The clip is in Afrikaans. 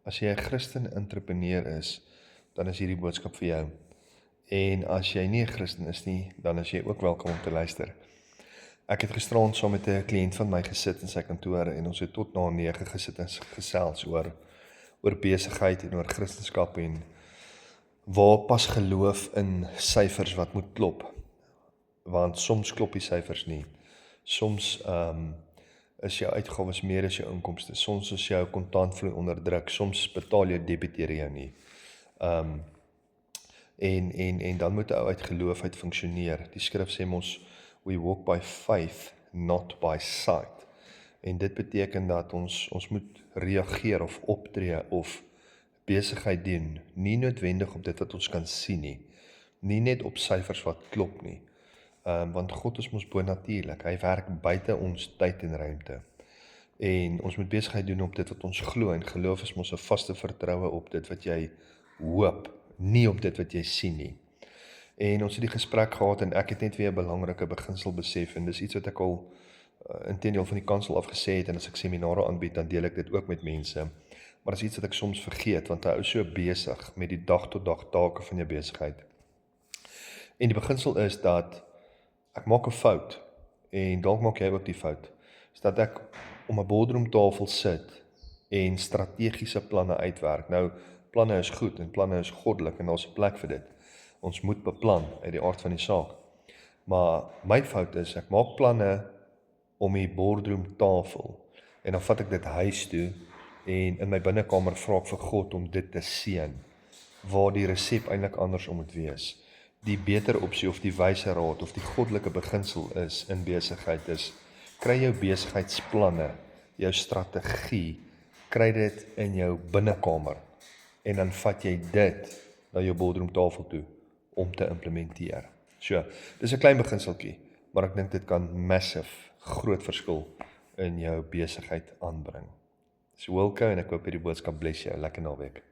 As jy 'n Christen entrepreneur is, dan is hierdie boodskap vir jou. En as jy nie 'n Christen is nie, dan is jy ook welkom om te luister. Ek het gisterand saam met 'n kliënt van my gesit in sy kantoor en ons het tot na 9 gesit en gesels oor besigheid en oor Christendom en waar pas geloof in syfers wat moet klop. Want soms klop die syfers nie. Soms is jou uitgawes meer as jou inkomste. Soms is jou kontantvloei onder druk. Soms betaal jou debiteure jou nie. En dan moet 'n ou uit geloof uit funksioneer. Die skrif sê mos, we walk by faith, not by sight. En dit beteken dat ons moet reageer of optree of besigheid doen, nie noodwendig op dit wat ons kan sien nie. Nie net op syfers wat klop nie. Want God is mos bonatuurlik. Hy werk buite ons tyd en ruimte. En ons moet besigheid doen op dit wat ons glo, en geloof is mos 'n vaste vertroue op dit wat jy hoop, nie op dit wat jy sien nie. En ons het die gesprek gehad en ek het net weer 'n belangrike beginsel besef, en dis iets wat ek al inteendeel van die kansel af gesê het, en as ek seminare aanbied, dan deel ek dit ook met mense. Maar dis iets wat ek soms vergeet, want 'n ou is so besig met die dag tot dag take van jou besigheid. En die beginsel is dat ek maak 'n fout, en dalk maak jy ook die fout, is dat ek om 'n boardroomtafel sit en strategiese planne uitwerk. Nou, planne is goed en planne is goddelik en daar's 'n plek vir dit. Ons moet beplan uit die aard van die saak. Maar my fout is, ek maak planne om die boardroomtafel en dan vat ek dit huis toe en in my binnekamer vra ek vir God om dit te seën, waar die resep eintlik andersom moet wees. Die beter opsie of die wyse raad of die goddelike beginsel is in besigheid is, kry jou besigheidsplanne, jou strategie, kry dit in jou binnekamer en dan vat jy dit na jou boardroomtafel toe om te implementeer. So, dis 'n klein beginseltjie, maar ek dink dit kan massive, groot verskil in jou besigheid aanbring. Dis Wilco en ek hoop hierdie boodskap bless jou. Lekker naweek.